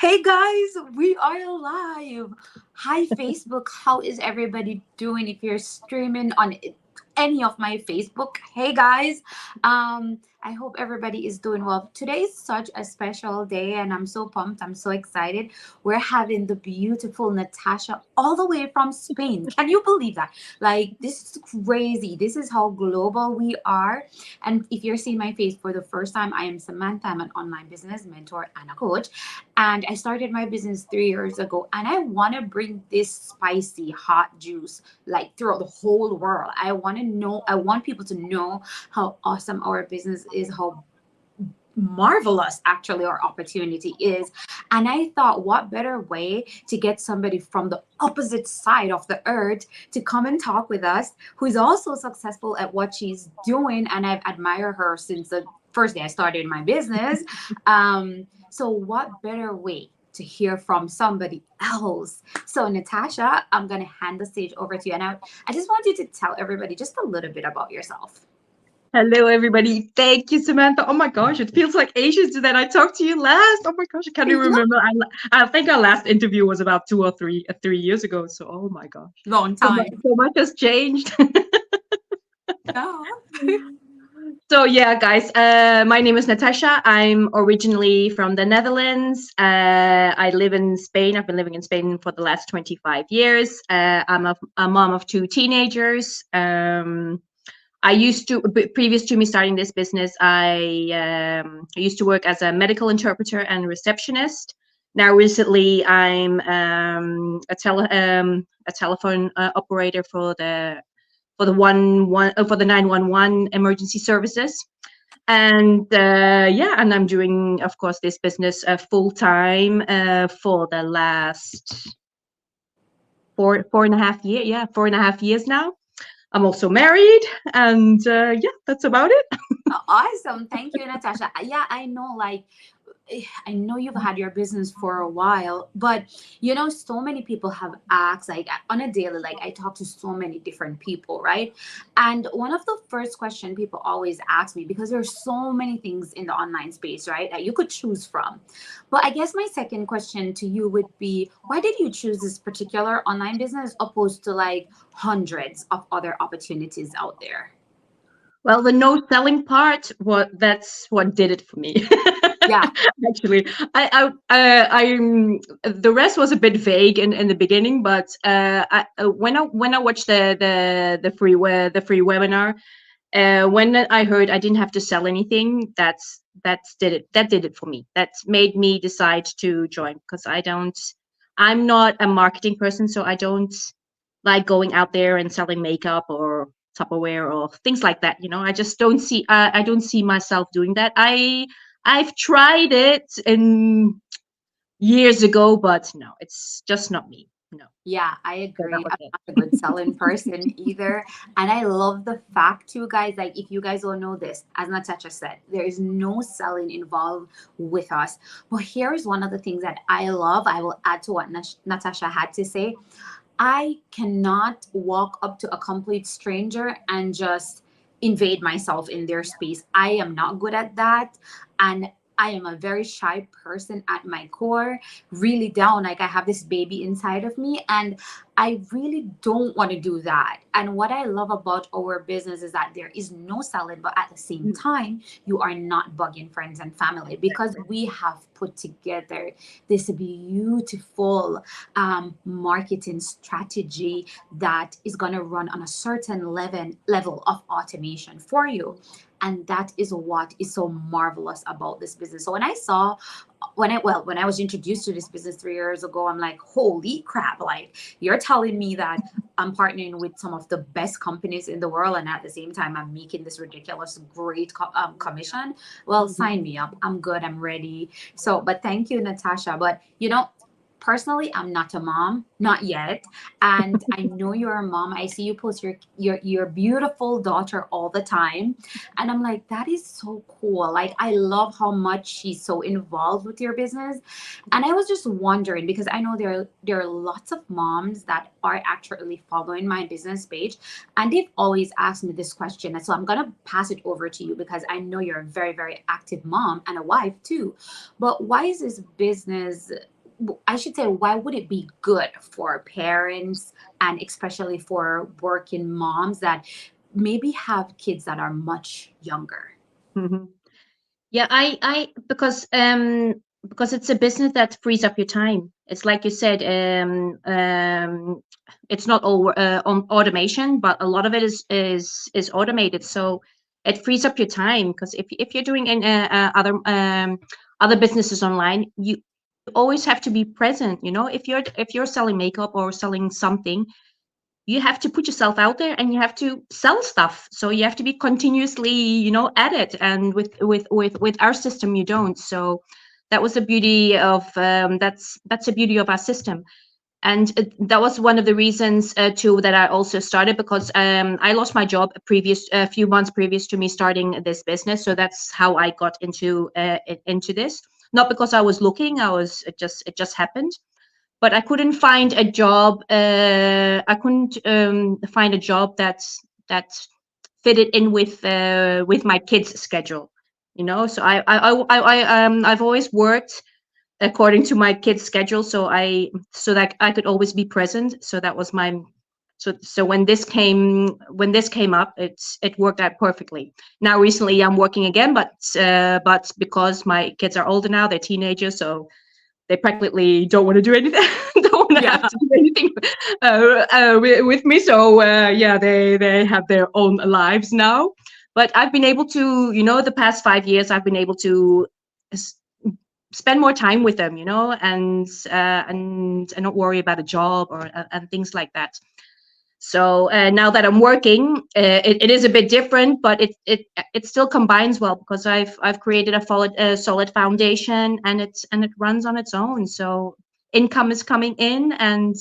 Hey guys, we are live. Hi Facebook, how is everybody doing? If you're streaming on any of my Facebook, hey guys. I hope everybody is doing well. Today is such a special day and I'm so pumped. I'm so excited. We're having the beautiful Natasha all the way from Spain. Can you believe that? Like this is crazy. This is how global we are. And if you're seeing my face for the first time, I am Samantha. I'm an online business mentor and a coach. And I started my business 3 years ago. And I want to bring this spicy hot juice like throughout the whole world. I want people to know how awesome our business is, how marvelous actually our opportunity is. And I thought, what better way to get somebody from the opposite side of the earth to come and talk with us, who is also successful at what she's doing. And I've admired her since the first day I started my business. So what better way to hear from somebody else? So Natasha, I'm going to hand the stage over to you. And I just want you to tell everybody just a little bit about yourself. Hello, everybody. Thank you, Samantha. Oh my gosh, it feels like ages that I talked to you last. Oh my gosh, I can't even Yeah, remember. I think our last interview was about 2 or 3 years ago. So, oh my gosh, long time. so much has changed. Yeah. So yeah, guys, my name is Natasha. I'm originally from the Netherlands. I live in Spain. I've been living in Spain for the last 25 years. I'm a mom of two teenagers. I used to, previous to me starting this business, I used to work as a medical interpreter and receptionist. Now, recently, I'm a telephone operator for the 911 emergency services. And yeah, and I'm doing, of course, this business full time for the last 4.5 years. Yeah, 4.5 years now. I'm also married, and yeah, that's about it. Awesome. Thank you, Natasha. Yeah, I know, like, I know you've had your business for a while, but so many people have asked, like, on a daily, like, I talk to so many different people, right? And one of the first question people always ask me, because there's so many things in the online space, right, that you could choose from. But I guess my second question to you would be, why did you choose this particular online business opposed to like hundreds of other opportunities out there? Well, the no selling part, that's what did it for me. Yeah. Actually, the rest was a bit vague in the beginning, but when I watched the free webinar, when I heard I didn't have to sell anything, that did it for me. That made me decide to join, because I'm not a marketing person, so I don't like going out there and selling makeup or Tupperware or things like that. I just I don't see myself doing that. I've tried it in years ago, but no, it's just not me. No, Yeah, I so that agree. was I'm it. not a good selling person either. And I love the fact too, guys, like if you guys don't know this, as Natasha said, there is no selling involved with us. But here's one of the things that I love. I will add to what Natasha had to say. I cannot walk up to a complete stranger and just invade myself in their space. I am not good at that. And I am a very shy person at my core, really down. Like I have this baby inside of me, and I really don't want to do that. And what I love about our business is that there is no selling, but at the same Mm, time, you are not bugging friends and family because exactly. we have put together this beautiful marketing strategy that is going to run on a certain level of automation for you. And that is what is so marvelous about this business. So when I saw, when I was introduced to this business 3 years ago, I'm like, holy crap! Like you're telling me that I'm partnering with some of the best companies in the world, and at the same time, I'm making this ridiculous great commission. Well, Mhm. sign me up. I'm good. I'm ready. So, but thank you, Natasha. But personally, I'm not a mom, not yet. And I know you're a mom. I see you post your beautiful daughter all the time. And I'm like, that is so cool. Like I love how much she's so involved with your business. And I was just wondering because I know there are lots of moms that are actually following my business page and they've always asked me this question. And so I'm gonna pass it over to you because I know you're a very, very active mom and a wife too. But why is this business I should say, why would it be good for parents and especially for working moms that maybe have kids that are much younger? Mhm. Yeah, because it's a business that frees up your time. It's like you said, it's not all on automation, but a lot of it is automated. So it frees up your time because if you're doing other businesses online, you always have to be present. You know, if you're selling makeup or selling something, you have to put yourself out there and you have to sell stuff, so you have to be continuously, at it. And with our system you don't. So that was the beauty of that's the beauty of our system. And that was one of the reasons too that I also started, because I lost my job a few months previous to me starting this business. So that's how I got into this, not because I was looking. It just happened. But I couldn't find a job. I couldn't find a job that fitted in with my kids' schedule. So I've always worked according to my kids' schedule, so that I could always be present. So that was my so when this came up, it worked out perfectly. Now recently I'm working again, but because my kids are older now, they're teenagers, so they practically don't want to do anything, don't want to have Yeah. to do anything with me. So yeah, they have their own lives now. But I've been able to, the past 5 years, I've been able to s- spend more time with them, and not worry about a job or and things like that. So now that I'm working, it is a bit different, but it still combines well, because I've created a solid foundation, and it runs on its own. So income is coming in, and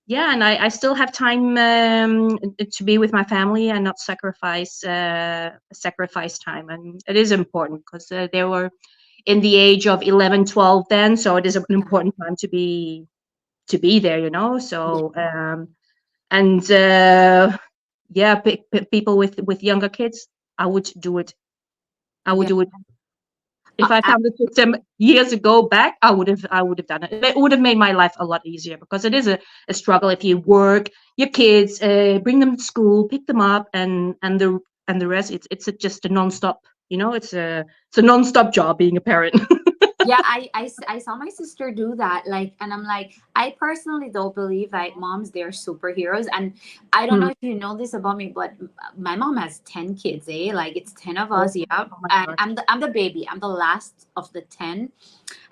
yeah, and I still have time to be with my family and not sacrifice time. And it is important because they were in the age of 11, 12 then, so it is an important time to be there. Yeah. So and yeah, people with younger kids, I would do it. I would Yeah. do it if I found the system years ago back. I would have done it. It would have made my life a lot easier, because it is a struggle if you work, your kids, bring them to school, pick them up, and the rest. Just a nonstop. It's a nonstop job being a parent. Yeah, I saw my sister do that, like, and I'm like, I personally don't believe like moms, they're superheroes. And I don't know Hmm. if you know this about me, but my mom has 10 kids, like it's 10 of Oh, us. Yeah. oh my And gosh. I'm the baby, I'm the last of the 10.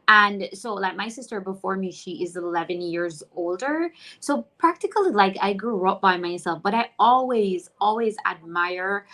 And so like my sister before me, she is 11 years older. So practically like I grew up by myself, but I always admire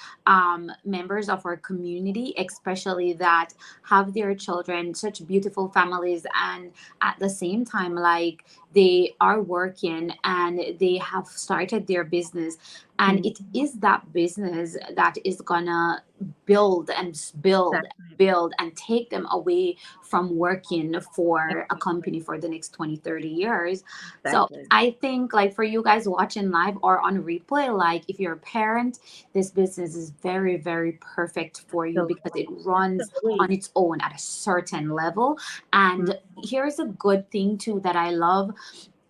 members of our community, especially that have their children, such beautiful families, and at the same time like they are working and they have started their business. And Hmm. it is that business that is gonna build and build Exactly. build and take them away from working for a Exactly. company for the next 20, 30 years. So Exactly. I think like for you guys watching live or on replay, like if you're a parent, this business is very, very perfect for you because Absolutely. it runs on Absolutely. its own at a certain level. And here's a good thing too that I love: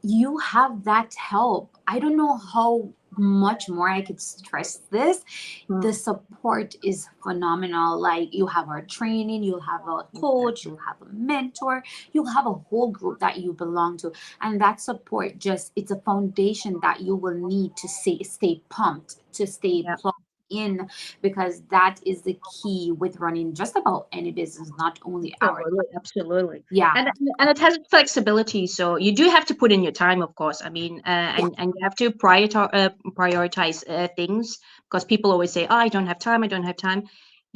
you have that help. I don't know how much more I could stress this. The Mm-hmm. support is phenomenal. Like you have our training, you'll have a coach, Exactly. you'll have a mentor, you'll have a whole group that you belong to. And that support just, it's a foundation that you will need to stay pumped, to stay Yeah. plugged in, because that is the key with running just about any business, not only ours. Absolutely, absolutely. Yeah. And it has flexibility, so you do have to put in your time, of course. I mean, Yeah. and you have to prioritize things, because people always say, "Oh, I don't have time. I don't have time."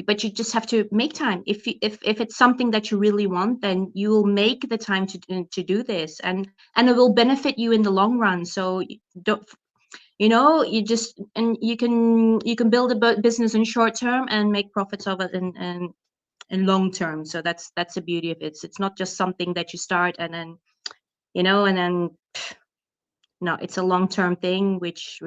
But you just have to make time. If it's something that you really want, then you will make the time to do this, and it will benefit you in the long run. So don't you can build a business in short term and make profits of it in long term. So that's the beauty of it. It's not just something that you start and then and then no, it's a long term thing, which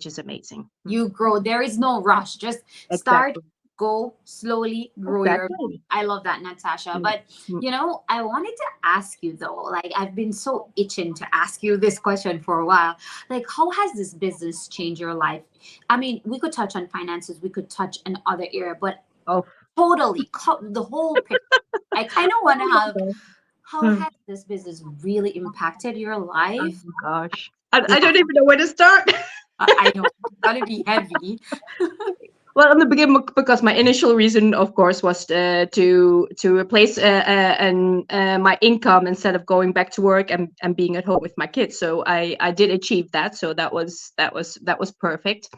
is amazing. You grow. There is no rush. Just start, Exactly. go slowly, grow your. Exactly. I love that, Natasha. Mm, But mm. I wanted to ask you though, like I've been so itching to ask you this question for a while. Like, how has this business changed your life? I mean, we could touch on finances, we could touch on other area, but Oh, totally the whole picture. I kind of want to have, oh how my God. has this business really impacted your Oh life? my gosh. I Yeah, don't even know where to start. I know it's gonna be heavy. Well, in the beginning, because my initial reason, of course, was to replace my income instead of going back to work and being at home with my kids. So I did achieve that. So that was perfect.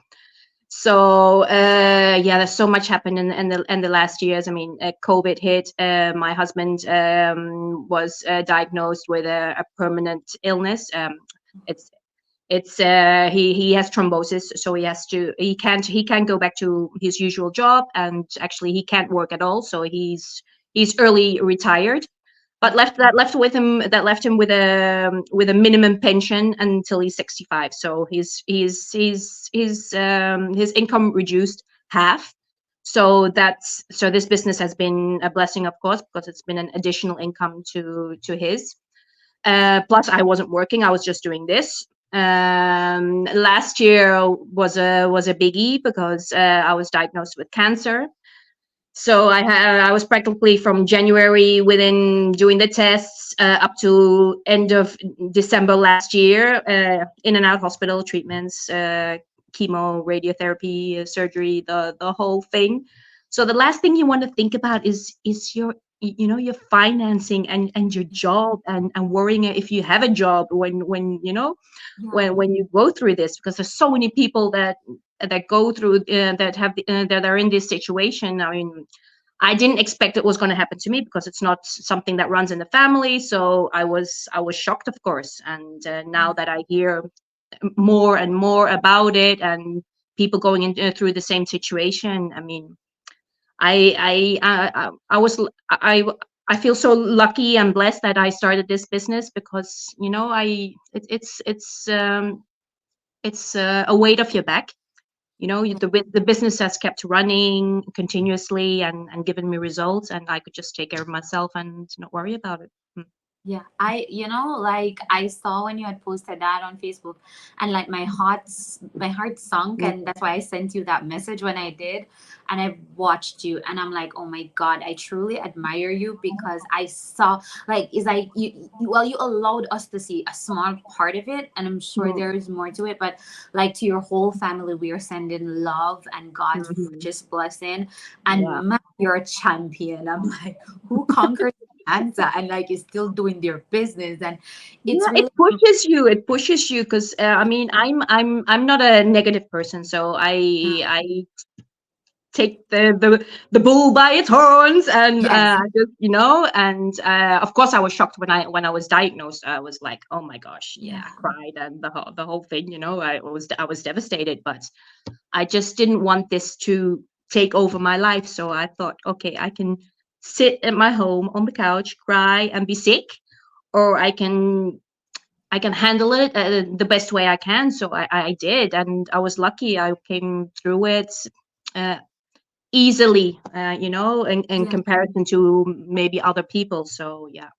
So yeah, there's so much happened in the last years. I mean, COVID hit. My husband was diagnosed with a permanent illness. It's he has thrombosis, so he can't go back to his usual job, and actually he can't work at all. So he's early retired, but left him with a minimum pension until he's 65. So his income reduced half. So this business has been a blessing, of course, because it's been an additional income to his. Plus, I wasn't working; I was just doing this. Last year was a biggie because I was diagnosed with cancer. So I was practically from January within doing the tests up to end of December last year, in and out hospital treatments, chemo, radiotherapy, surgery, the whole thing. So the last thing you want to think about is your financing and your job, and worrying if you have a job when Yeah, when you go through this, because there's so many people that go through that are in this situation. I mean, I didn't expect it was going to happen to me because it's not something that runs in the family. So I was shocked, of course. And now that I hear more and more about it, and people going through the same situation, I mean, I was I feel so lucky and blessed that I started this business, because it's a weight off your back. The business has kept running continuously and given me results, and I could just take care of myself and not worry about it. Mm. yeah. Like I saw when you had posted that on Facebook, and like my heart sunk, Mm. and that's why I sent you that message when I did, and I watched you, and I'm like, oh my God, I truly admire you, because I saw, like, is like you allowed us to see a small part of it, and I'm sure Mm. there is more to it, but like to your whole family, we are sending love and God's Mhm. richest blessing, Yeah. and man, you're a champion. I'm like, who conquered cancer and like is still doing their business, and it's Yeah, it really. pushes you. It pushes you because I mean, I'm not a negative person, so I take the bull by its horns, and Yes. just and of course I was shocked when I was diagnosed. I was like, oh my gosh, yeah, Yeah. I cried, and the whole thing. I was devastated, but I just didn't want this to take over my life. So I thought, okay, I can sit at my home on the couch, cry, and be sick, or I can handle it the best way I can. So I did, and I was lucky. I came through it uh, easily, in Yeah. comparison to maybe other people. So yeah.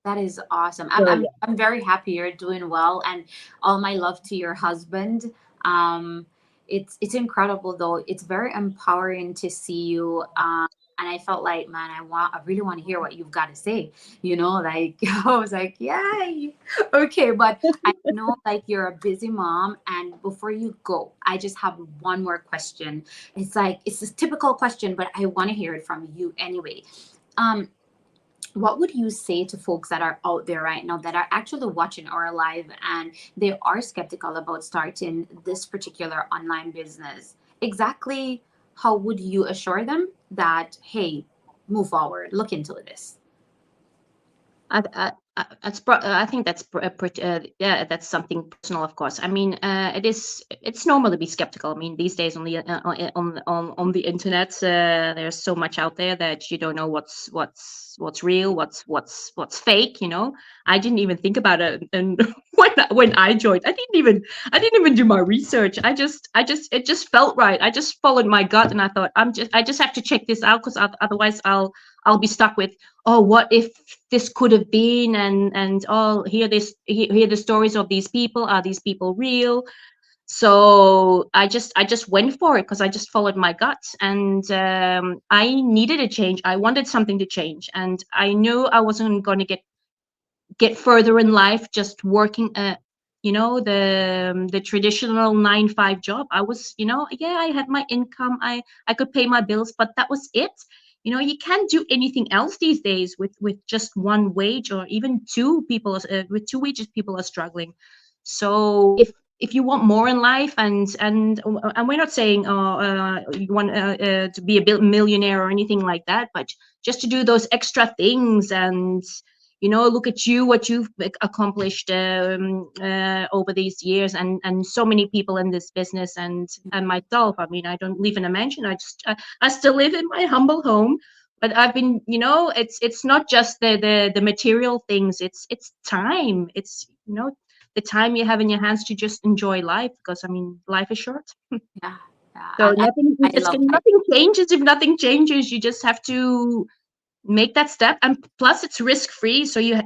That is awesome. I'm So I'm yeah. I'm very happy you're doing well, and all my love to your husband. Um, it's incredible though. It's very empowering to see you. And I felt like, man, I really want to hear what you've got to say. Like I was like, yay, okay. But I know like you're a busy mom, and before you go, I just have one more question. It's like it's a typical question, but I want to hear it from you anyway. Um, what would you say to folks that are out there right now that are actually watching our live and they are skeptical about starting this particular online business? Exactly how would you assure them that, hey, move forward, look into this? I think that's yeah, that's something personal, of course. I mean, it's normal to be skeptical. I mean, these days on the on the internet, there's so much out there that you don't know what's real, what's fake. You know, I didn't even think about it, and when I joined, I didn't even do my research. It just felt right. I just followed my gut, and I thought I just have to check this out because otherwise I'll be stuck with, oh, what if this could have been, and oh, hear the stories of these people. Are these people real? So I just went for it because I just followed my gut, and I needed a change. I wanted something to change, and I knew I wasn't going to get further in life just working the traditional 9 to 5 job. I was, yeah, I had my income, I could pay my bills, but that was it. You can't do anything else these days with just one wage, or even two people with two wages. People are struggling. So if you want more in life, and we're not saying you want to be a millionaire or anything like that, but just to do those extra things, and look at you, what you've accomplished over these years, and so many people in this business, and myself. I mean, I don't live in a mansion. I still live in my humble home, but I've been, it's not just the material things. It's time. It's the time you have in your hands to just enjoy life, because I mean, life is short. Yeah, yeah. So And I love that. nothing changes. If nothing changes, you just have to make that step, and plus it's risk free, so you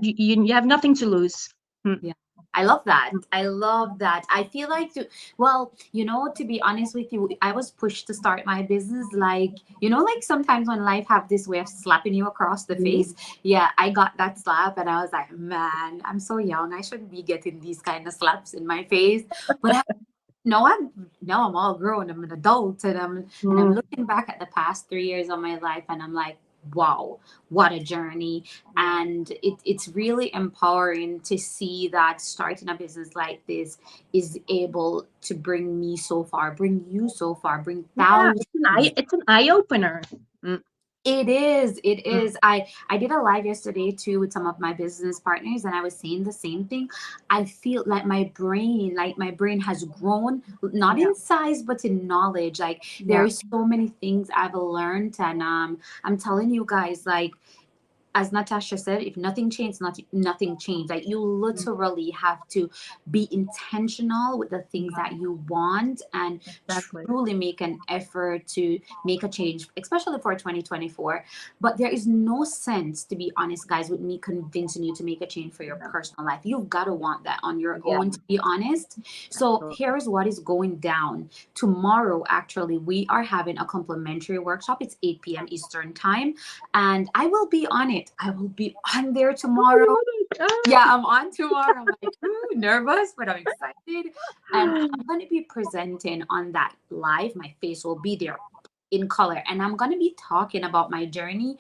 have nothing to lose. Yeah. I love that. I love that. I feel like well, to be honest with you, I was pushed to start my business, like, like sometimes when life have this way of slapping you across the Mm. face. Yeah, I got that slap and I was like, man, I'm so young. I shouldn't be getting these kind of slaps in my face. But no, I'm all grown. I'm an adult, and I'm Mm. looking back at the past 3 years of my life, and I'm like, wow, what a journey. And it's really empowering to see that starting a business like this is able to bring me so far, bring you so far, bring Yeah, thousands. it's an eye opener. Mm. It is. It Mm. is. I did a live yesterday too with some of my business partners, and I was saying the same thing. I feel like my brain has grown, not Yeah. in size but in knowledge. Like there Yeah. is so many things I've learned, and I'm telling you guys, like, as Natasha said, if nothing changed, nothing changed. Like you Mm. literally have to be intentional with the things that you want and Exactly. truly make an effort to make a change, especially for 2024. But there is no sense, to be honest, guys, with me convincing you to make a change for your personal life. You've got to want that on your Yeah. own, to be honest. So Absolutely. here is what is going down. Tomorrow, actually, we are having a complimentary workshop. It's 8 p.m. Eastern time, and I will be on it. I will be on there Oh, tomorrow. you want Yeah, I'm on tomorrow. I'm like, ooh, nervous, but I'm excited. And it? I'm going to be presenting on that live. My face will be there in color. And I'm going to be talking about my journey.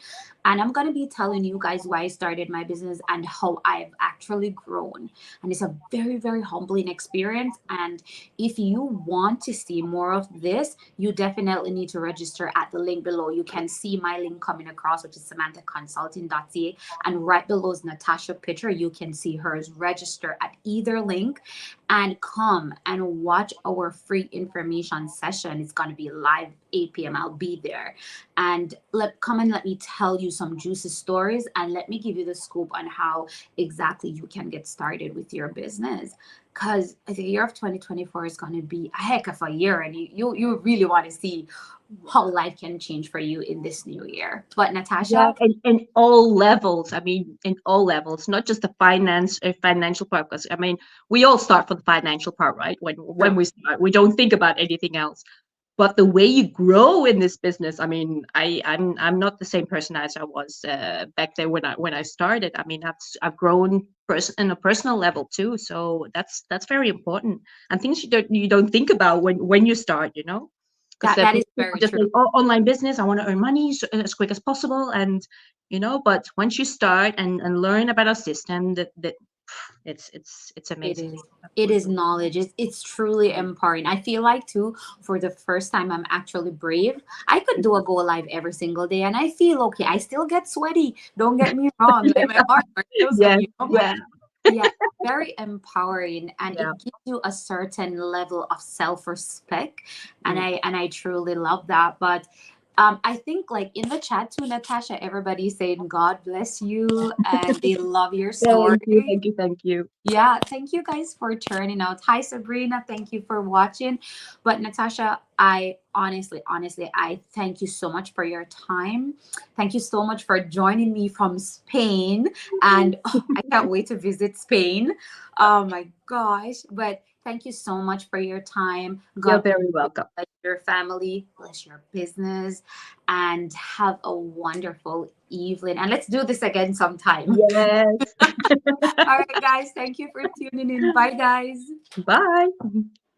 And I'm going to be telling you guys why I started my business and how I've actually grown. And it's a very, very humbling experience. And if you want to see more of this, you definitely need to register at the link below. You can see my link coming across, which is samanthaconsulting.ca. And right below is Natasha picture. You can see hers. Register at either link and come and watch our free information session. It's going to be live 8 p.m. I'll be there. And come and let me tell you some juicy stories, and let me give you the scoop on how exactly you can get started with your business. Because the year of 2024 is going to be a heck of a year, and you really want to see how life can change for you in this new year. But Yeah, Natasha, in all levels. I mean, in all levels, not just the financial part. Because I mean, we all start from the financial part, right? When true. we start, we don't think about anything else. But the way you grow in this business, I mean, I'm not the same person as I was back there when I started. I mean, I've grown in a personal level too. So that's very important, and things you don't think about when you start. Because That is people very just true. think, oh, online business, I want to earn money as quick as possible, and but once you start and learn about a system, that it's It amazing. is. It is knowledge. It's truly empowering. I feel like too, for the first time, I'm actually brave. I could do a go live every single day, and I feel okay. I still get sweaty. Don't get me wrong. Like my heart goes up, Yes, but yeah, yeah, very empowering, and yeah. it gives you a certain level of self-respect, and Mm. I truly love that. But I think like in the chat too, Natasha, everybody's saying God bless you and they love your story. Thank you, thank you, thank you. Yeah, thank you guys for turning out. Hi, Sabrina. Thank you for watching. But Natasha, I honestly, I thank you so much for your time. Thank you so much for joining me from Spain. And oh, I can't wait to visit Spain. Oh my gosh. But thank you so much for your time. You're God very welcome. bless your family, bless your business, and have a wonderful evening. And let's do this again sometime. Yes. All right, guys. Thank you for tuning in. Bye, guys. Bye.